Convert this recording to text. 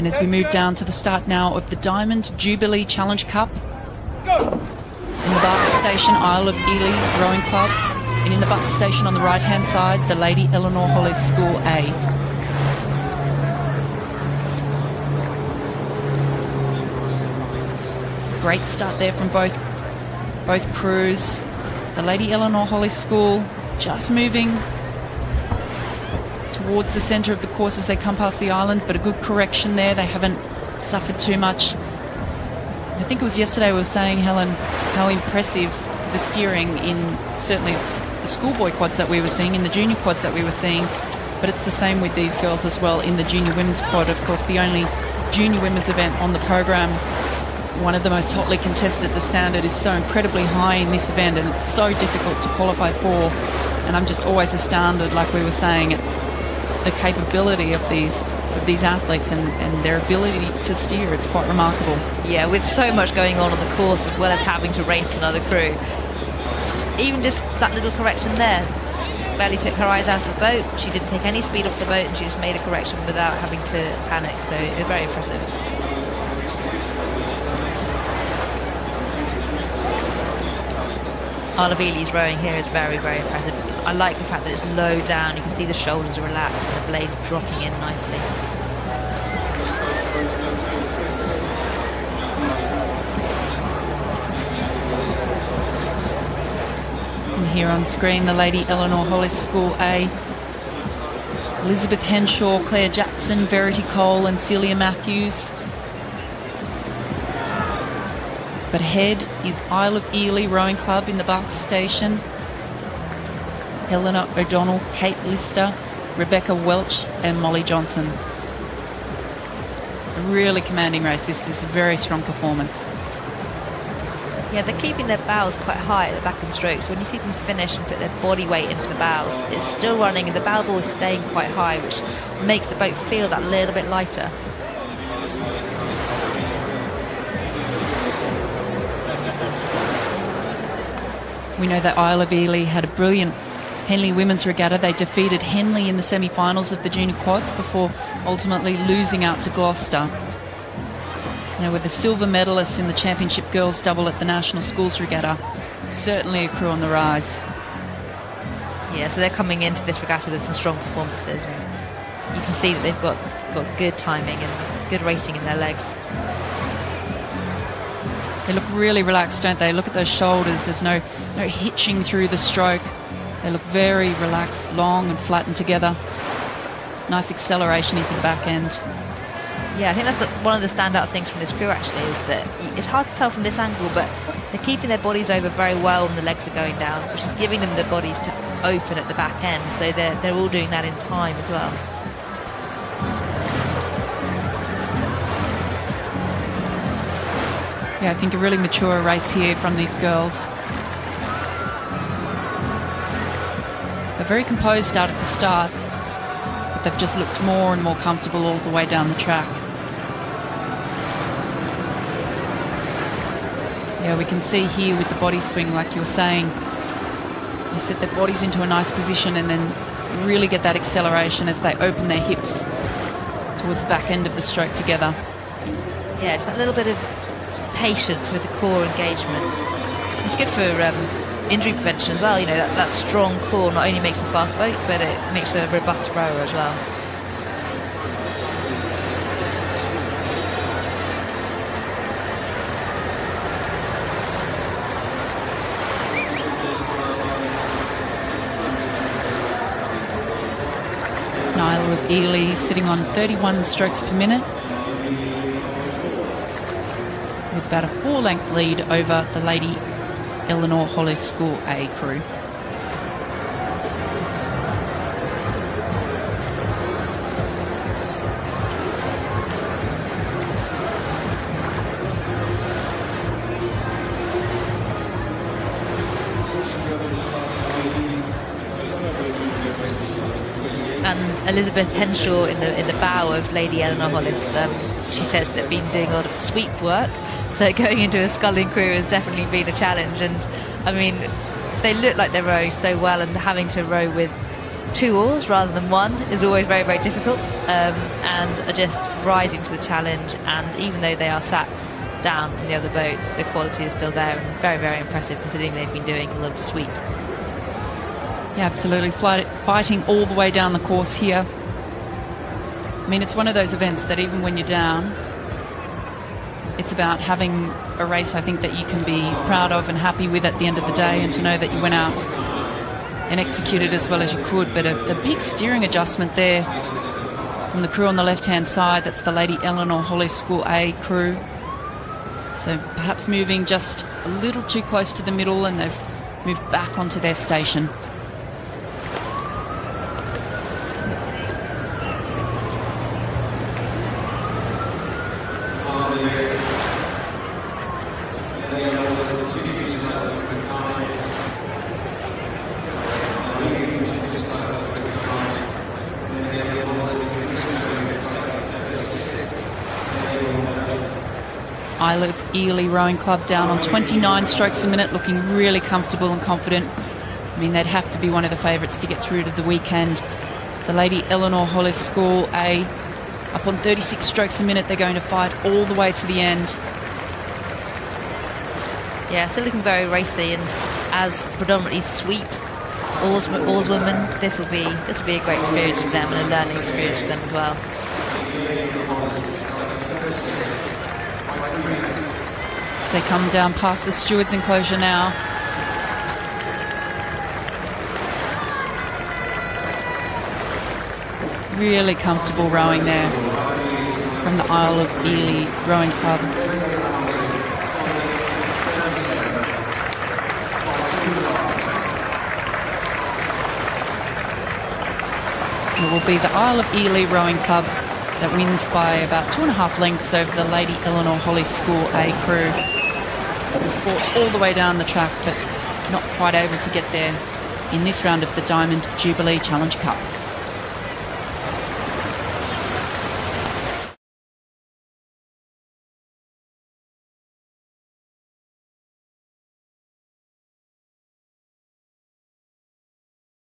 And as we move down to the start now of the Diamond Jubilee Challenge Cup, in the Barton Station, Isle of Ely Rowing Club, and in the Barton Station on the right-hand side, the Lady Eleanor Holles School A. Great start there from both crews. The Lady Eleanor Holles School just moving towards the centre of the course as they come past the island, but a good correction there. They haven't suffered too much. I think it was yesterday we were saying, Helen, how impressive the steering in certainly the schoolboy quads that we were seeing, in the junior quads that we were seeing, but it's the same with these girls as well in the junior women's quad. Of course, the only junior women's event on the program, one of the most hotly contested. The standard is so incredibly high in this event, and it's so difficult to qualify for, and I'm just always astounded, like we were saying, at the capability of these athletes and their ability to steer. It's quite remarkable. Yeah, with so much going on the course, as well as having to race another crew, even just that little correction there, barely took her eyes out of the boat. She didn't take any speed off the boat, and she just made a correction without having to panic, so it was very impressive. Isle of Ely's rowing here is very, very impressive. I like the fact that it's low down. You can see the shoulders are relaxed and the blades are dropping in nicely. And here on screen, the Lady Eleanor Holles School A. Elizabeth Henshaw, Claire Jackson, Verity Cole and Celia Matthews. But ahead is Isle of Ely Rowing Club in the Barton Station. Helena O'Donnell, Kate Lister, Rebecca Welch and Molly Johnson. A really commanding race. This is a very strong performance. Yeah, they're keeping their bows quite high at the back and strokes. When you see them finish and put their body weight into the bows, it's still running and the bow ball is staying quite high, which makes the boat feel that little bit lighter. We know that Isle of Ely had a brilliant Henley Women's Regatta. They defeated Henley in the semi-finals of the junior quads before ultimately losing out to Gloucester. Now, with the silver medalists in the championship girls double at the National Schools Regatta, certainly a crew on the rise. Yeah, so they're coming into this regatta with some strong performances, and you can see that they've got good timing and good racing in their legs. They look really relaxed, don't they? Look at those shoulders. There's no hitching through the stroke. They look very relaxed, long and flattened together. Nice acceleration into the back end. Yeah, I think that's one of the standout things from this crew actually, is that it's hard to tell from this angle, but they're keeping their bodies over very well when the legs are going down, which is giving them the bodies to open at the back end. So they're all doing that in time as well. Yeah, I think a really mature race here from these girls. They're very composed out at the start, but they've just looked more and more comfortable all the way down the track. Yeah, we can see here with the body swing, like you were saying, they set their bodies into a nice position and then really get that acceleration as they open their hips towards the back end of the stroke together. Yeah, it's that little bit of patience with the core engagement. It's good for injury prevention as well. You know, that strong core not only makes a fast boat, but it makes a robust rower as well. Isle of Ely sitting on 31 strokes per minute, with about a 4-length lead over the Lady Eleanor Holles School A crew. And Elizabeth Henshaw in the bow of Lady Eleanor Holles, she says they've been doing a lot of sweep work, so going into a sculling crew has definitely been a challenge. And I mean, they look like they're rowing so well, and having to row with 2 oars rather than 1 is always very, very difficult, and are just rising to the challenge. And even though they are sat down in the other boat, the quality is still there, and very, very impressive considering they've been doing a lot of sweep. Yeah, absolutely. Fighting all the way down the course here. I mean, it's one of those events that even when you're down, it's about having a race, I think, that you can be proud of and happy with at the end of the day, and to know that you went out and executed as well as you could. But a big steering adjustment there from the crew on the left-hand side. That's the Lady Eleanor Holles School A crew. So perhaps moving just a little too close to the middle, and they've moved back onto their station. Ely Rowing Club down on 29 strokes a minute, looking really comfortable and confident. I mean, they'd have to be one of the favourites to get through to the weekend. The Lady Eleanor Holles School A up on 36 strokes a minute. They're going to fight all the way to the end. Yeah, still looking very racy, and as predominantly sweep oarswomen, this will be a great experience for them, and a learning experience for them as well. They come down past the steward's enclosure now. Really comfortable rowing there from the Isle of Ely Rowing Club. It will be the Isle of Ely Rowing Club that wins by about 2.5 lengths over the Lady Eleanor Holles School A crew. Fought all the way down the track, but not quite able to get there in this round of the Diamond Jubilee Challenge Cup.